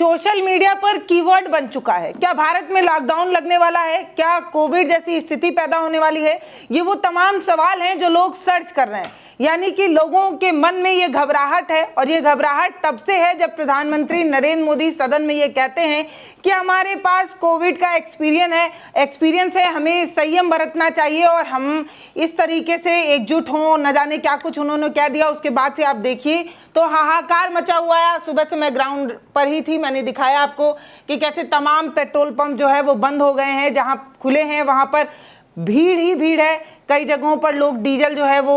Social media पर keyword बन चुका है। क्या भारत में लॉकडाउन लगने वाला है? क्या कोविड जैसी स्थिति पैदा होने वाली है? ये वो तमाम सवाल हैं जो लोग सर्च कर रहे हैं। यानी कि लोगों के मन में ये घबराहट है, और ये घबराहट तब से है जब प्रधानमंत्री नरेंद्र मोदी सदन में ये कहते हैं कि हमारे पास कोविड का एक्सपीरियंस है, हमें संयम बरतना चाहिए और हम इस तरीके से एकजुट हों। न जाने क्या कुछ उन्होंने कह दिया। उसके बाद से आप देखिए तो हाहाकार मचा हुआ है। सुबह से मैं ग्राउंड पर ही थी, मैंने दिखाया आपको कि कैसे तमाम पेट्रोल पंप जो है वो बंद हो गए हैं। जहां खुले हैं वहां पर भीड़ ही भीड़ है। कई जगहों पर लोग डीजल जो है वो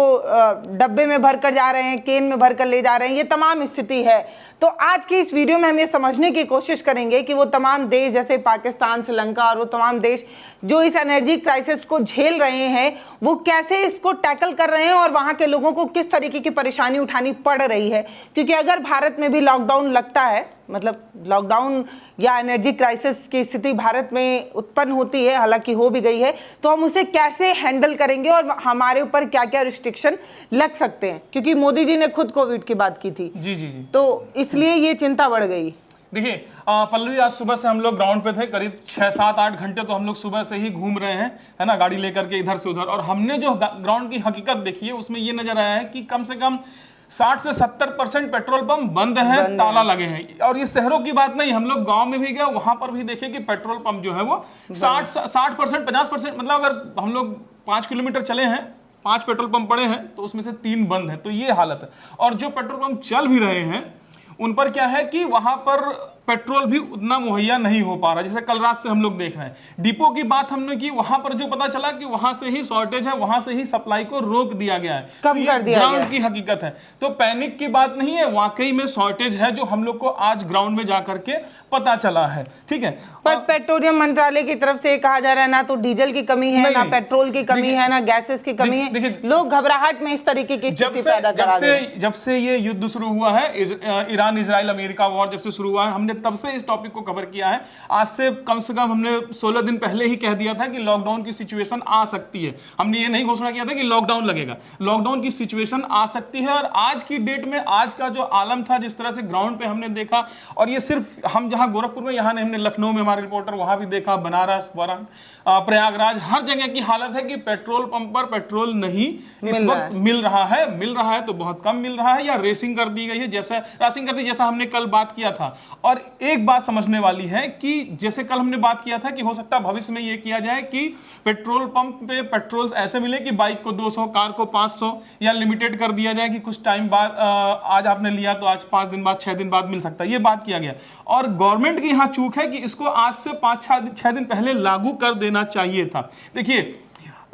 डब्बे में भर कर जा रहे हैं, केन में भर कर ले जा रहे हैं। ये तमाम स्थिति है। तो आज की इस वीडियो में हम ये समझने की कोशिश करेंगे कि वो तमाम देश जैसे पाकिस्तान, श्रीलंका और वो तमाम देश जो इस एनर्जी क्राइसिस को झेल रहे हैं वो कैसे इसको टैकल कर रहे हैं और वहाँ के लोगों को किस तरीके की परेशानी उठानी पड़ रही है। क्योंकि अगर भारत में भी लॉकडाउन लगता है, मतलब लॉकडाउन या एनर्जी क्राइसिस की स्थिति भारत में उत्पन्न होती है, हालांकि हो भी गई है, तो हम उसे कैसे हैंडल करेंगे और हमारे ऊपर क्या क्या रिस्ट्रिक्शन लग सकते हैं। क्योंकि मोदी जी ने खुद कोविड की बात की थी। जी जी जी। तो इसलिए ये चिंता बढ़ गई। देखिए पल्लवी, आज सुबह से हम लोग ग्राउंड पे थे, करीब 6-7-8 घंटे तो हम लोग सुबह से ही घूम रहे हैं, है ना, गाड़ी लेकर के इधर से उधर। और हमने जो ग्राउंड की हकीकत देखी है उसमें ये नजर आया है कि कम से कम 60 से 70% पेट्रोल पंप बंद हैं, ताला लगे हैं। और ये शहरों की बात नहीं, हम लोग गांव में भी गए, वहां पर भी देखे कि पेट्रोल पंप जो है वो 60%, 50%, मतलब अगर हम लोग 5 किलोमीटर चले हैं, 5 पेट्रोल पंप पड़े हैं तो उसमें से 3 बंद हैं। तो ये हालत है। और जो पेट्रोल पंप चल भी रहे हैं उन पर क्या है कि वहां पर पेट्रोल भी उतना मुहैया नहीं हो पा रहा। जैसे कल रात से हम लोग देख रहे हैं, डिपो की बात हमने की, वहां पर जो पता चला कि वहां से ही शॉर्टेज है, वहां से ही सप्लाई को रोक दिया गया है। कम कर दिया ग्राउंड की हकीकत है। तो पैनिक की बात नहीं है, वाकई में शॉर्टेज है जो हम लोग को आज ग्राउंड में जाकर के पता चला है। ठीक है, पर पेट्रोलियम मंत्रालय की तरफ से कहा जा रहा है ना तो डीजल की कमी है, ना पेट्रोल की कमी है, ना गैसेस की कमी है। लोग घबराहट में इस तरीके की स्थिति पैदा करा रहे हैं। जब से ये युद्ध शुरू हुआ है, ईरान इजराइल अमेरिका वॉर जब से शुरू हुआ है, हमने तब से इस टॉपिक को कवर किया है। आज से कम हमने 16 दिन पहले ही कह दिया था कि लॉकडाउन की सिचुएशन आ सकती है। हमने ये नहीं घोषणा किया था कि लॉकडाउन लगेगा, लॉकडाउन की सिचुएशन आ सकती है। और आज की डेट में आज का जो आलम था, जिस तरह से ग्राउंड पे हमने देखा, और ये सिर्फ हम जहां गोरखपुर में, यहाँ नहीं, हमने लखनऊ में हमारे रिपोर्टर वहां भी देखा, बनारस, प्रयागराज, हर जगह की हालत है कि पेट्रोल पंप पर पेट्रोल नहीं इस वक्त मिल रहा है तो बहुत कम मिल रहा है, या रेसिंग कर दी गई है, जैसा हमने कल बात किया था। और एक बात समझने वाली है कि जैसे कल हमने बात किया था कि हो सकता है भविष्य में यह किया जाए कि पेट्रोल पंप पे पेट्रोल ऐसे मिले कि बाइक को 200, कार को 500, या लिमिटेड कर दिया जाए कि कुछ टाइम बाद, आज आपने लिया तो आज 5 दिन बाद, 6 दिन बाद मिल सकता है। ये बात किया गया। और गवर्नमेंट की यहां चूक है कि इसको आज से 5-6 दिन पहले लागू कर देना चाहिए था। देखिए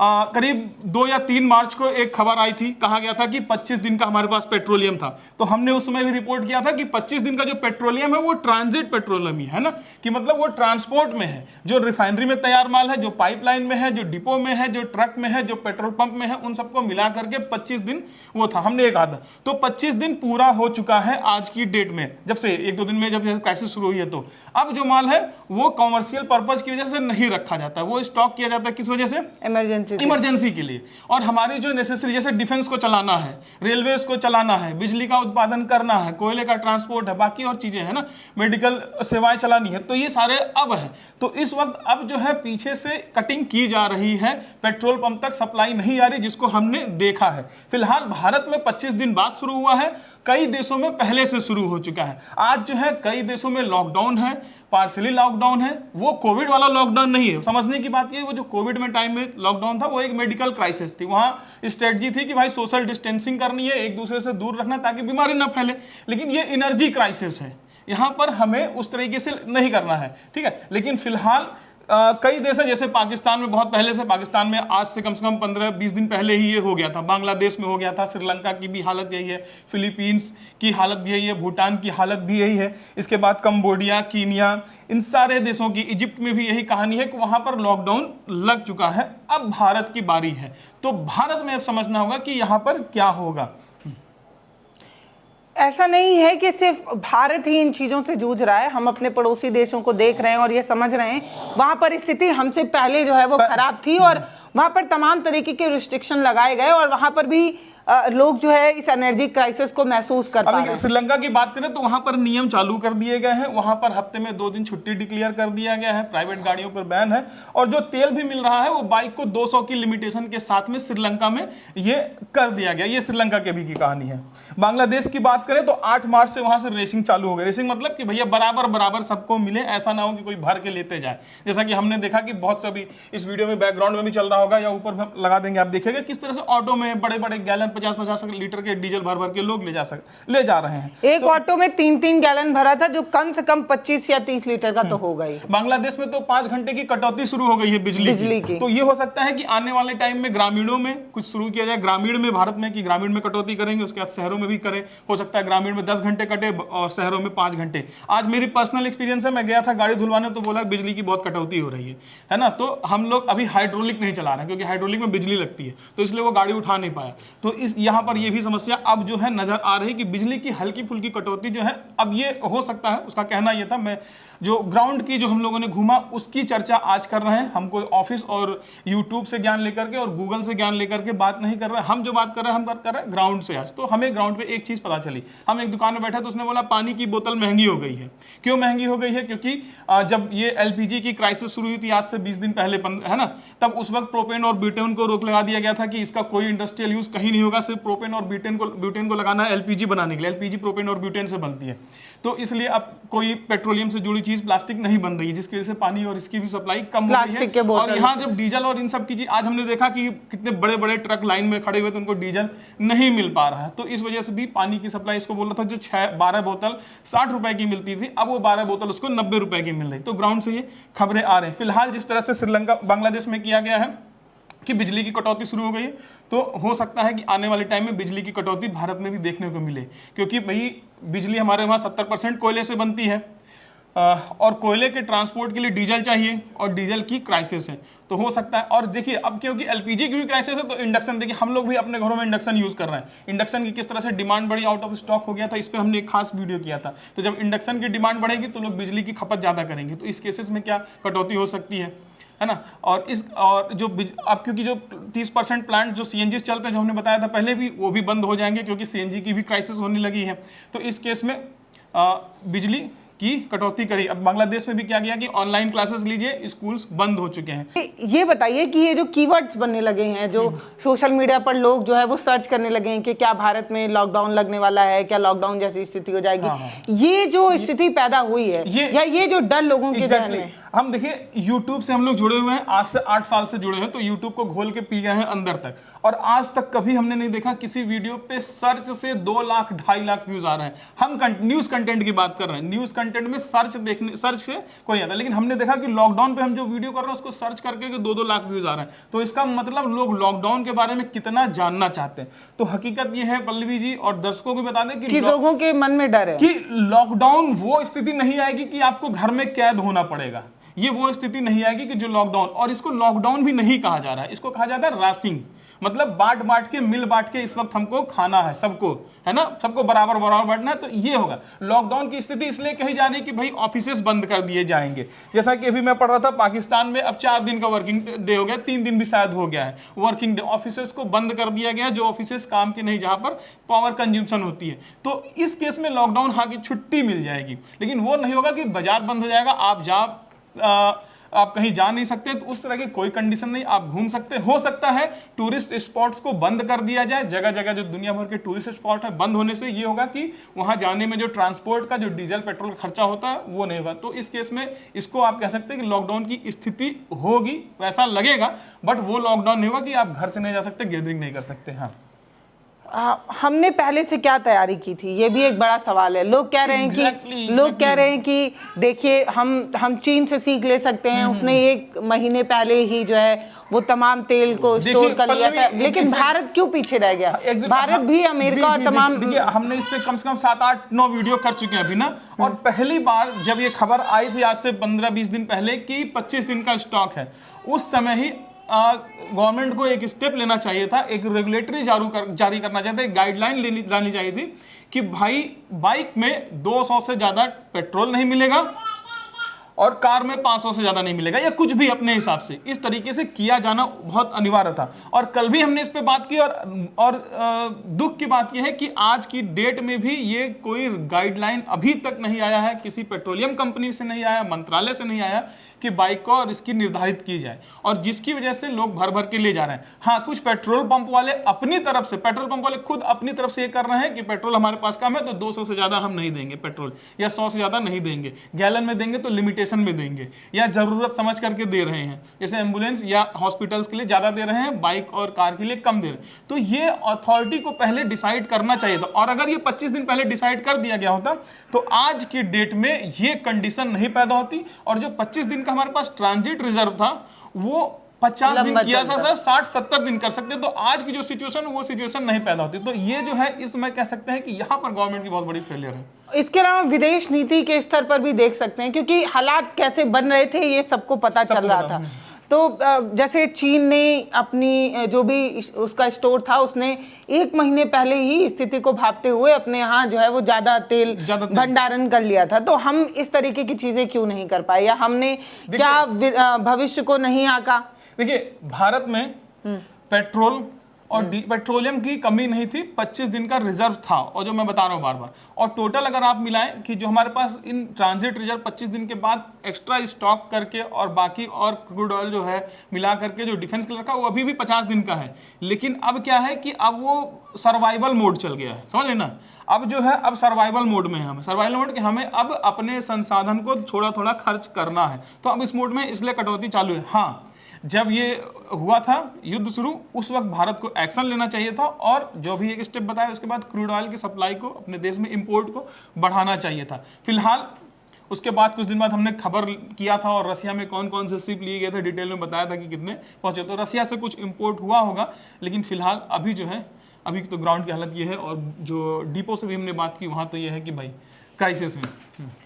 करीब 2 या 3 मार्च को एक खबर आई थी, कहा गया था कि 25 दिन का हमारे पास पेट्रोलियम था। तो हमने उस समय भी रिपोर्ट किया था कि 25 दिन का जो पेट्रोलियम है वो ट्रांजिट पेट्रोलियम ही है ना, कि मतलब वो ट्रांसपोर्ट में है, जो रिफाइनरी में तैयार माल है, जो पाइपलाइन में है, जो डिपो में है, जो ट्रक में है, जो पेट्रोल पंप में है, उन सबको मिला करके 25 दिन वो था, हमने एक आधा। तो 25 दिन पूरा हो चुका है आज की डेट में, जब से 1-2 दिन में जब क्राइसिस शुरू हुई है। तो अब जो माल है वो कॉमर्शियल पर्पज की वजह से नहीं रखा जाता, वो स्टॉक किया जाता है। किस वजह से? इमरजेंसी के लिए। और हमारी जो नेसेसरी, जैसे डिफेंस को चलाना है, रेलवेज को चलाना है, बिजली का उत्पादन करना है, कोयले का ट्रांसपोर्ट है, बाकी और चीजें है ना, मेडिकल सेवाएं चलानी है, तो ये सारे अब है। तो इस वक्त अब जो है पीछे से कटिंग की जा रही है, पेट्रोल पंप तक सप्लाई नहीं आ रही, जिसको हमने देखा है। फिलहाल भारत में 25 दिन बाद शुरू हुआ है, कई देशों में पहले से शुरू हो चुका है। आज जो है कई देशों में लॉकडाउन है, पार्शियली लॉकडाउन है। वो कोविड वाला लॉकडाउन नहीं है। समझने की बात ये, वो जो कोविड में टाइम में लॉकडाउन था वो एक मेडिकल क्राइसिस थी। वहां स्ट्रेटजी थी कि भाई सोशल डिस्टेंसिंग करनी है, एक दूसरे से दूर रखना ताकि बीमारी ना फैले। लेकिन ये एनर्जी क्राइसिस है, यहां पर हमें उस तरीके से नहीं करना है। ठीक है, लेकिन फिलहाल कई देश है, जैसे पाकिस्तान में बहुत पहले से, पाकिस्तान में आज से कम 15-20 दिन पहले ही ये हो गया था, बांग्लादेश में हो गया था, श्रीलंका की भी हालत यही है, फिलीपींस की हालत भी यही है, भूटान की हालत भी यही है, इसके बाद कंबोडिया, कीनिया, इन सारे देशों की, इजिप्ट में भी यही कहानी है कि वहां पर लॉकडाउन लग चुका है। अब भारत की बारी है, तो भारत में अब समझना होगा कि यहां पर क्या होगा। ऐसा नहीं है कि सिर्फ भारत ही इन चीज़ों से जूझ रहा है, हम अपने पड़ोसी देशों को देख रहे हैं और ये समझ रहे हैं वहाँ पर स्थिति हमसे पहले जो है वो खराब थी और वहाँ पर तमाम तरीके के रिस्ट्रिक्शन लगाए गए और वहाँ पर भी लोग जो है इस एनर्जी क्राइसिस को महसूस कर पा रहे हैं। श्रीलंका की बात करें तो वहां पर नियम चालू कर दिए गए हैं, वहां पर हफ्ते में 2 दिन छुट्टी डिक्लेयर कर दिया गया है, प्राइवेट गाड़ियों पर बैन है, और जो तेल भी मिल रहा है वो बाइक को 200 की लिमिटेशन के साथ में श्रीलंका में ये कर दिया गया। ये श्रीलंका के भी की कहानी है। बांग्लादेश की बात करें तो 8 मार्च से वहां से रेसिंग चालू हो गई। रेसिंग मतलब कि भैया बराबर बराबर सबको मिले, ऐसा ना हो कि कोई भर के लेते जाए। जैसा कि हमने देखा कि बहुत सभी इस वीडियो में बैकग्राउंड में भी चल रहा होगा या ऊपर हम लगा देंगे, आप देखिएगा किस तरह से ऑटो में बड़े बड़े गैलन 50-50 लीटर के डीजल भर भर के लोग ले जा रहे हैं। एक ऑटो में 3-3 गैलन भरा था, जो कम से कम 25 या 30 लीटर का तो होगा ही। बांग्लादेश में तो 5 घंटे की कटौती शुरू हो गई है बिजली की। तो ये हो सकता है कि आने वाले टाइम में ग्रामीणों में कुछ शुरू किया जाए, ग्रामीण में भारत में कि ग्रामीण में कटौती करेंगे, उसके बाद शहरों में भी करें। हो सकता है ग्रामीण में 10 घंटे कटे और शहरों में 5 घंटे। आज मेरी पर्सनल एक्सपीरियंस है, मैं गया था गाड़ी धुलवाने तो बोला बिजली की बहुत कटौती हो रही है ना। तो हम लोग अभी हाइड्रोलिक नहीं चला रहे हैं क्योंकि हाइड्रोलिक में बिजली लगती है, तो इसलिए वो गाड़ी उठा नहीं पाया। तो इस यहाँ पर ये भी समस्या अब जो है नजर आ रही कि बिजली की हल्की फुल्की कटौती जो है अब ये हो सकता है। उसका कहना ये था, मैं जो ग्राउंड की जो हम लोगों ने घूमा उसकी चर्चा आज कर रहे हैं। हम कोई ऑफिस और यूट्यूब से ज्ञान लेकर के और गूगल से ज्ञान लेकर के बात नहीं कर रहे हैं। हम जो बात कर रहे हैं हम बात कर रहे हैं ग्राउंड से। आज तो हमें ग्राउंड पे एक चीज पता चली, हम एक दुकान में बैठे तो उसने बोला पानी की बोतल महंगी हो गई है। क्यों महंगी हो गई है? क्योंकि जब ये एलपीजी की क्राइसिस शुरू हुई थी आज से 20 दिन पहले, है ना, तब उस वक्त प्रोपेन और ब्यूटेन को रोक लगा दिया गया था कि इसका कोई इंडस्ट्रियल यूज कहीं नहीं होगा, सिर्फ प्रोपेन और ब्यूटेन को लगाना है एलपीजी बनाने के लिए। एलपीजी प्रोपेन और ब्यूटेन से बनती है, तो इसलिए अब कोई पेट्रोलियम से जुड़ी चीज प्लास्टिक नहीं बन रही है, जिसकी वजह से पानी और इसकी भी सप्लाई कम हो रही है। और यहाँ जब डीजल और इन सब की चीज, आज हमने देखा कि कितने बड़े बड़े ट्रक लाइन में खड़े हुए तो उनको डीजल नहीं मिल पा रहा है, तो इस वजह से भी पानी की सप्लाई, इसको बोला था जो 12 बोतल 60 रुपए की मिलती थी, अब वो 12 बोतल उसको 90 रुपए की मिल रही। तो ग्राउंड से ये खबरें आ रही हैं। फिलहाल जिस तरह से श्रीलंका बांग्लादेश में किया गया है कि बिजली की कटौती शुरू हो गई है, तो हो सकता है कि आने वाले टाइम में बिजली की कटौती भारत में भी देखने को मिले, क्योंकि भाई बिजली हमारे वहाँ 70% कोयले से बनती है और कोयले के ट्रांसपोर्ट के लिए डीजल चाहिए और डीजल की क्राइसिस है, तो हो सकता है। और देखिए अब क्योंकि एलपीजी की भी क्राइसिस है तो इंडक्शन, देखिए हम लोग भी अपने घरों में इंडक्शन यूज कर रहे हैं। इंडक्शन की किस तरह से डिमांड बढ़ी, आउट ऑफ स्टॉक हो गया था, इस पर हमने एक खास वीडियो किया था। तो जब इंडक्शन की डिमांड बढ़ेगी तो लोग बिजली की खपत ज्यादा करेंगे, तो इस केसेस में क्या कटौती हो सकती है ना। और जो अब क्योंकि जो 30% प्लांट जो सीएनजी चलते हैं, जो हमने बताया था पहले भी, वो भी बंद हो जाएंगे क्योंकि सीएनजी की भी क्राइसिस होने लगी है। तो इस केस में बिजली की कटौती करी। अब बांग्लादेश में भी क्या किया कि ऑनलाइन क्लासेस लीजिए, स्कूल्स बंद हो चुके हैं। ये बताइए कि ये जो कीवर्ड्स बनने लगे हैं, जो सोशल मीडिया पर लोग जो है वो सर्च करने लगे हैं कि क्या भारत में लॉकडाउन लगने वाला है, क्या लॉकडाउन जैसी स्थिति हो जाएगी, ये जो स्थिति पैदा हुई है या ये जो डर लोगों के जहन में। हम देखिए यूट्यूब से हम लोग जुड़े हुए हैं, आज से 8 साल से जुड़े हैं, तो यूट्यूब को घोल के पी गए हैं अंदर तक, और आज तक कभी हमने नहीं देखा किसी वीडियो पे सर्च से 2 लाख 2.5 लाख व्यूज आ रहे हैं। हम न्यूज कंटेंट की बात कर रहे हैं, न्यूज कंटेंट में सर्च से कोई आता है, लेकिन हमने देखा कि लॉकडाउन पे हम जो वीडियो कर रहे हैं उसको सर्च करके 2-2 लाख व्यूज आ रहे हैं। तो इसका मतलब लोग लॉकडाउन के बारे में कितना जानना चाहते हैं। तो हकीकत ये है पल्लवी जी और दर्शकों को बता दें कि लोगों के मन में डर है कि लॉकडाउन वो स्थिति नहीं आएगी कि आपको घर में कैद होना पड़ेगा, ये वो स्थिति नहीं आएगी कि जो लॉकडाउन, और इसको लॉकडाउन भी नहीं कहा जा रहा है, इसको कहा जाता है राशिंग, मतलब बांट के मिल बांट के इस वक्त हमको खाना है सबको, है ना, सबको बराबर बराबर बांटना है। तो ये होगा लॉकडाउन की स्थिति इसलिए कही जा रही है कि भाई ऑफिसेस बंद कर दिए जाएंगे। जैसा कि अभी मैं पढ़ रहा था पाकिस्तान में अब 4 दिन का वर्किंग डे हो गया, 3 दिन भी शायद हो गया है वर्किंग डे, ऑफिसेस को बंद कर दिया गया, जो ऑफिसेस काम के नहीं, जहां पर पावर कंज्यूमशन होती है। तो इस केस में लॉकडाउन, हाँ की छुट्टी मिल जाएगी, लेकिन वो नहीं होगा कि बाजार बंद हो जाएगा, आप कहीं जा नहीं सकते, तो उस तरह की कोई कंडीशन नहीं, आप घूम सकते। हो सकता है टूरिस्ट स्पॉट्स को बंद कर दिया जाए, जगह जगह जो दुनिया भर के टूरिस्ट स्पॉट है, बंद होने से ये होगा कि वहां जाने में जो ट्रांसपोर्ट का जो डीजल पेट्रोल खर्चा होता है वो नहीं होगा। तो इस केस में इसको आप कह सकते हैं कि लॉकडाउन की स्थिति होगी, वैसा लगेगा, बट वो लॉकडाउन नहीं होगा कि आप घर से नहीं जा सकते, गैदरिंग नहीं कर सकते। हाँ, हमने पहले से क्या तैयारी की थी, ये भी एक बड़ा सवाल है। लोग कह रहे हैं कि देखिए हम चीन से सीख ले सकते हैं, उसने 1 महीने पहले ही जो है वो तमाम तेल को स्टोर कर लिया था, लेकिन भारत क्यों पीछे रह गया? भारत भी अमेरिका और तमाम, देखिए हमने इस पे कम से कम 7-8-9 वीडियो कर चुके हैं अभी ना, और पहली बार जब ये खबर आई थी आज से 15-20 दिन पहले कि 25 दिन का स्टॉक है, उस समय ही गवर्नमेंट को एक स्टेप लेना चाहिए था, एक रेगुलेटरी जारी करना चाहिए था, एक गाइडलाइन लानी चाहिए थी कि भाई बाइक में 200 से ज्यादा पेट्रोल नहीं मिलेगा और कार में 500 से ज्यादा नहीं मिलेगा, या कुछ भी अपने हिसाब से इस तरीके से किया जाना बहुत अनिवार्य था। और कल भी हमने इस पे बात की, और दुख की बात यह है कि आज की डेट में भी ये कोई गाइडलाइन अभी तक नहीं आया है, किसी पेट्रोलियम कंपनी से नहीं आया, मंत्रालय से नहीं आया कि बाइक को और इसकी निर्धारित की जाए, और जिसकी वजह से लोग भर भर के ले जा रहे हैं। हाँ, कुछ पेट्रोल पंप वाले अपनी तरफ से, पेट्रोल पंप वाले खुद अपनी तरफ से ये कर रहे हैं कि पेट्रोल हमारे पास कम है तो 200 से ज्यादा हम नहीं देंगे पेट्रोल, या 100 से ज्यादा नहीं देंगे, गैलन में देंगे तो लिमिटेशन में देंगे, या जरूरत समझ करके दे रहे हैं, जैसे एम्बुलेंस या हॉस्पिटल्स के लिए ज्यादा दे रहे हैं, बाइक और कार के लिए कम दे रहे हैं। तो ये अथॉरिटी को पहले डिसाइड करना चाहिए था, और अगर ये 25 दिन पहले डिसाइड कर दिया गया होता तो आज की डेट में ये कंडीशन नहीं पैदा होती, और जो 25 दिन का हमारे पास ट्रांजिट रिजर्व था वो 50 दिन किया था, 60-70 दिन कर सकते, तो आज की जो सिचुएशन वो सिचुएशन नहीं पैदा होती। तो ये जो है इस समय कह सकते हैं कि यहाँ पर गवर्नमेंट की बहुत बड़ी फेलियर है। इसके अलावा विदेश नीति के स्तर पर भी देख सकते हैं, क्योंकि हालात कैसे बन रहे थे ये सबको पता चल रहा था। तो जैसे चीन ने अपनी जो भी उसका स्टोर था उसने 1 महीने पहले ही स्थिति को भांपते हुए अपने यहाँ जो है वो ज्यादा तेल भंडारण कर लिया था। तो हम इस तरीके की चीजें क्यों नहीं कर पाए, या हमने क्या भविष्य को नहीं आंका? देखिए, भारत में पेट्रोल और पेट्रोलियम की कमी नहीं थी, 25 दिन का रिजर्व था, और जो मैं बता रहा हूँ बार बार, और टोटल अगर आप मिलाएं कि जो हमारे पास इन ट्रांजिट रिजर्व 25 दिन के बाद एक्स्ट्रा स्टॉक करके और बाकी और क्रूड ऑयल जो है मिला करके जो डिफेंस के लिए रखा वो अभी भी 50 दिन का है। लेकिन अब क्या है कि अब वो सर्वाइवल मोड चल गया है, समझ लेना। अब जो है अब सर्वाइवल मोड में है, हम सर्वाइवल मोड के हमें अब अपने संसाधन को थोड़ा थोड़ा खर्च करना है, तो अब इस मोड में इसलिए कटौती चालू है। हाँ, जब ये हुआ था युद्ध शुरू, उस वक्त भारत को एक्शन लेना चाहिए था, और जो भी एक स्टेप बताया उसके बाद क्रूड ऑयल की सप्लाई को अपने देश में इंपोर्ट को बढ़ाना चाहिए था। फिलहाल उसके बाद कुछ दिन बाद हमने खबर किया था, और रसिया में कौन कौन से शिप लिए गए थे डिटेल में बताया था कि कितने पहुंचे, तो रसिया से कुछ इंपोर्ट हुआ होगा। लेकिन फिलहाल अभी जो है, अभी तो ग्राउंड की हालत ये है, और जो डिपो से भी हमने बात की वहाँ तो ये है कि भाई क्राइसिस है।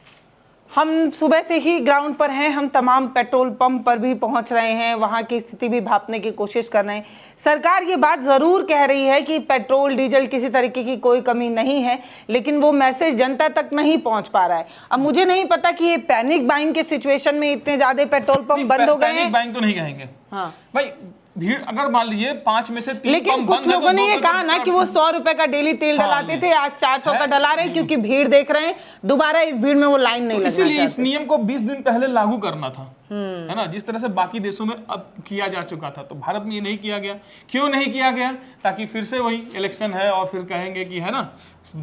हम सुबह से ही ग्राउंड पर हैं, हम तमाम पेट्रोल पंप पर भी पहुंच रहे हैं, वहां की स्थिति भी भांपने की कोशिश कर रहे हैं। सरकार ये बात जरूर कह रही है कि पेट्रोल डीजल किसी तरीके की कोई कमी नहीं है, लेकिन वो मैसेज जनता तक नहीं पहुंच पा रहा है। अब मुझे नहीं पता कि ये पैनिक बाइंग के सिचुएशन में इतने ज्यादा पेट्रोल पंप बंद हो गए हैं। पैनिक बाइंग तो नहीं कहेंगे, हाँ भाई, भीड़ अगर मान लीजिए 5 में से 3 लेकिन कुछ लोगों ने ये कहा ना कि वो 100 रुपए का डेली तेल डलाते थे, आज 400 का डला रहे हैं, क्योंकि भीड़ देख रहे हैं, दोबारा इस भीड़ में वो लाइन नहीं लगना चाहते। इसीलिए इस नियम को 20 दिन पहले लागू करना था, है ना, जिस तरह से बाकी देशों में अब किया जा चुका था। तो भारत में ये नहीं किया गया। क्यों नहीं किया गया? ताकि फिर से वही इलेक्शन है और फिर कहेंगे कि है ना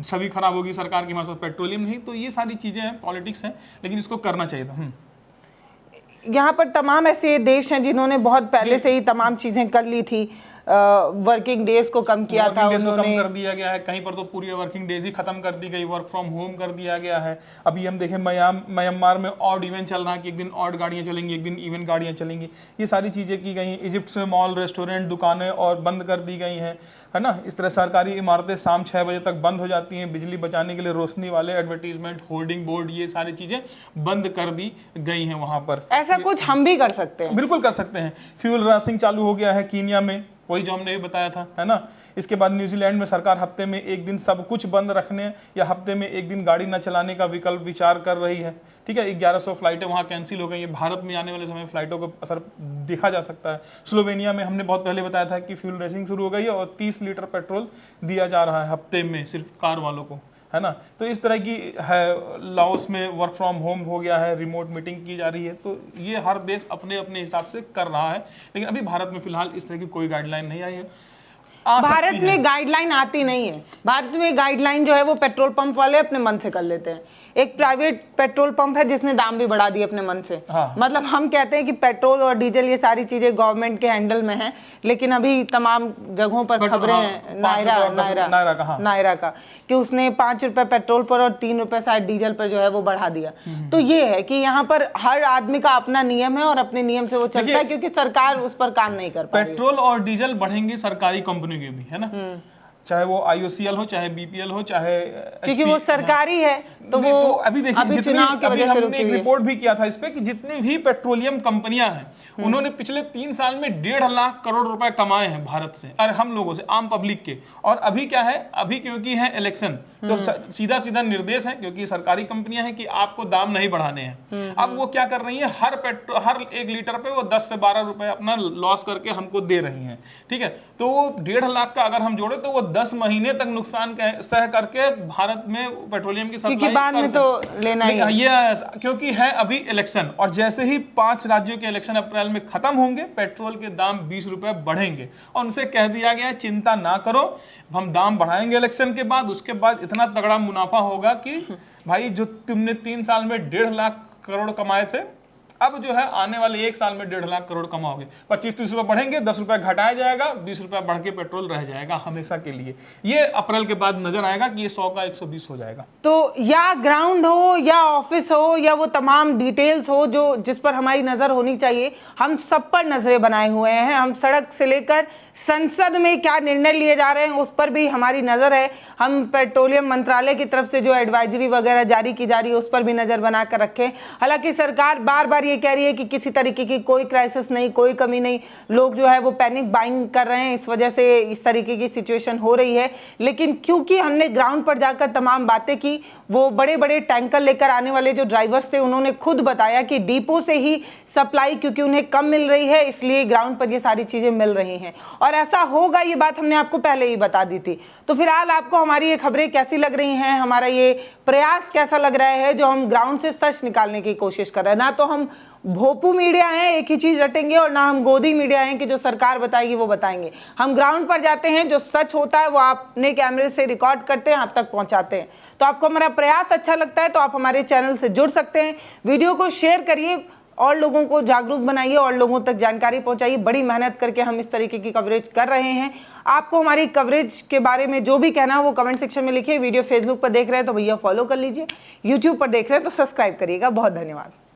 छवि खराब होगी सरकार की, हमारे पास पेट्रोलियम नहीं। तो ये सारी चीजें हैं, पॉलिटिक्स है, लेकिन इसको करना चाहिए था। यहाँ पर तमाम ऐसे देश हैं जिन्होंने बहुत पहले से ही तमाम चीजें कर ली थी। वर्किंग डेज को कम किया था उन्होंने, कम कर दिया गया है, कहीं पर तो पूरी वर्किंग डेज ही खत्म कर दी गई, वर्क फ्रॉम होम कर दिया गया है। अभी हम देखें म्यांमार में ऑड इवेंट चल रहा है कि एक दिन ऑड गाड़ियां चलेंगी, एक दिन इवेंट गाड़ियां चलेंगी। ये सारी चीजें की गई हैं। इजिप्ट में मॉल, रेस्टोरेंट, दुकानें और बंद कर दी गई हैं, है ना। इस तरह सरकारी इमारतें शाम 6 बजे तक बंद हो जाती हैं। बिजली बचाने के लिए रोशनी वाले एडवर्टीजमेंट, होर्डिंग बोर्ड, ये सारी चीजें बंद कर दी गई हैं वहां पर। ऐसा कुछ हम भी कर सकते हैं, बिल्कुल कर सकते हैं। फ्यूल राशनिंग चालू हो गया है कीनिया में, वही जो हमने बताया था, है ना। इसके बाद न्यूजीलैंड में सरकार हफ्ते में एक दिन सब कुछ बंद रखने या हफ्ते में एक दिन गाड़ी न चलाने का विकल्प विचार कर रही है। ठीक है, 1100 फ्लाइटें वहाँ कैंसिल हो गई हैं। भारत में आने वाले समय फ्लाइटों का असर देखा जा सकता है। स्लोवेनिया में हमने बहुत पहले बताया था कि फ्यूल रेसिंग शुरू हो गई है और 30 लीटर पेट्रोल दिया जा रहा है हफ्ते में सिर्फ कार वालों को, है ना। तो इस तरह की है। लाओस में वर्क फ्रॉम होम हो गया है, रिमोट मीटिंग की जा रही है। तो ये हर देश अपने अपने हिसाब से कर रहा है, लेकिन अभी भारत में फिलहाल इस तरह की कोई गाइडलाइन नहीं आई है। भारत में गाइडलाइन आती नहीं है। भारत में गाइडलाइन जो है वो पेट्रोल पंप वाले अपने मन से कर लेते हैं। एक प्राइवेट पेट्रोल पंप है जिसने दाम भी बढ़ा दिए अपने मन से। हाँ। मतलब हम कहते हैं कि पेट्रोल और डीजल ये सारी चीजें गवर्नमेंट के हैंडल में है, लेकिन अभी तमाम जगहों पर खबरें हैं नायरा का कि उसने 5 रुपए पेट्रोल पर और 3 रुपए शायद डीजल पर जो है वो बढ़ा दिया। तो ये है कि यहाँ पर हर आदमी का अपना नियम है और अपने नियम से वो चलता है, क्योंकि सरकार उस पर काम नहीं कर पा रही है। पेट्रोल और डीजल बढ़ेंगे सरकारी कंपनी के भी, है ना। चाहे वो IOCL हो, चाहे BPL हो, चाहे क्योंकि वो सरकारी है तो वो अभी देखिए जितनी चुनाव की अभी वजह से हमने रुकी एक हुई है। रिपोर्ट भी किया था इस पे कि जितनी भी पेट्रोलियम कंपनियां हैं उन्होंने पिछले 3 साल में 1.5 लाख करोड़ रुपए कमाए हैं भारत से और हम लोगों से, आम पब्लिक के। और अभी क्या है, अभी क्योंकि है इलेक्शन तो सीधा सीधा निर्देश है, क्योंकि सरकारी कंपनियां हैं कि आपको दाम नहीं बढ़ाने हैं। अब वो क्या कर रही है, हर 1 लीटर पे वो 10 से 12 रुपए अपना लॉस करके हमको दे रही हैं, ठीक है। तो वो 1.5 लाख का अगर हम जोड़े तो वो 10 महीने तक नुकसान सह करके भारत में पेट्रोलियम की सप्लाई बाद में तो लेना ही है। ये क्योंकि है अभी इलेक्शन, और जैसे ही 5 राज्यों के इलेक्शन अप्रैल में खत्म होंगे पेट्रोल के दाम 20 रुपए बढ़ेंगे, और उनसे कह दिया गया है चिंता ना करो, हम दाम बढ़ाएंगे इलेक्शन के बाद, उसके बाद इतना तगड़ा मुनाफा होगा कि भाई जो तुमने 3 साल में 1.5 लाख करोड़ कमाए थे, अब जो है आने वाले 1 साल में 1.5 लाख करोड़ कमाओगे। 25-30 रुपए बढ़ेंगे, 10 रुपए घटाया जाएगा, 20 रुपए बढ़ के पेट्रोल रह जाएगा हमेशा के लिए। ये अप्रैल के बाद नजर आएगा कि ये 100 का 120 हो जाएगा। तो या ग्राउंड हो या ऑफिस हो या वो तमाम डिटेल्स हो जो जिस पर हमारी नजर होनी चाहिए, हम सब पर नजरें बनाए हुए हैं। हम सड़क से लेकर संसद में क्या निर्णय लिए जा रहे हैं उस पर भी हमारी नजर है। हम पेट्रोलियम मंत्रालय की तरफ से जो एडवाइजरी वगैरह जारी की जा रही है उस पर भी नजर बना कर रखें। हालांकि सरकार बार बार ये कह रही है कि किसी तरीके की कोई क्राइसिस नहीं, कोई कमी नहीं, लोग जो है वो पैनिक बाइंग कर रहे हैं, इस वजह से इस तरीके की सिचुएशन हो रही है। लेकिन क्योंकि हमने ग्राउंड पर जाकर तमाम बातें की, वो बड़े बड़े टैंकर लेकर आने वाले जो ड्राइवर्स थे उन्होंने खुद बताया कि डिपो से ही सप्लाई क्योंकि उन्हें कम मिल रही है इसलिए ग्राउंड पर ये सारी चीजें मिल रही हैं, और ऐसा होगा ये बात हमने आपको पहले ही बता दी थी। तो फिलहाल आपको हमारी ये खबरें कैसी लग रही हैं, हमारा ये प्रयास कैसा लग रहा है जो हम ग्राउंड से सच निकालने की कोशिश कर रहे हैं। ना तो हम भोपू मीडिया हैं एक ही चीज रटेंगे, और ना हम गोदी मीडिया हैं कि जो सरकार बताएगी वो बताएंगे। हम ग्राउंड पर जाते हैं, जो सच होता है वो अपने कैमरे से रिकॉर्ड करते हैं, आप तक पहुंचाते हैं। तो आपको हमारा प्रयास अच्छा लगता है तो आप हमारे चैनल से जुड़ सकते हैं। वीडियो को शेयर करिए और लोगों को जागरूक बनाइए और लोगों तक जानकारी पहुंचाइए। बड़ी मेहनत करके हम इस तरीके की कवरेज कर रहे हैं। आपको हमारी कवरेज के बारे में जो भी कहना है वो कमेंट सेक्शन में लिखिए। वीडियो फेसबुक पर देख रहे हैं तो भैया फॉलो कर लीजिए, यूट्यूब पर देख रहे हैं तो सब्सक्राइब करिएगा। बहुत धन्यवाद।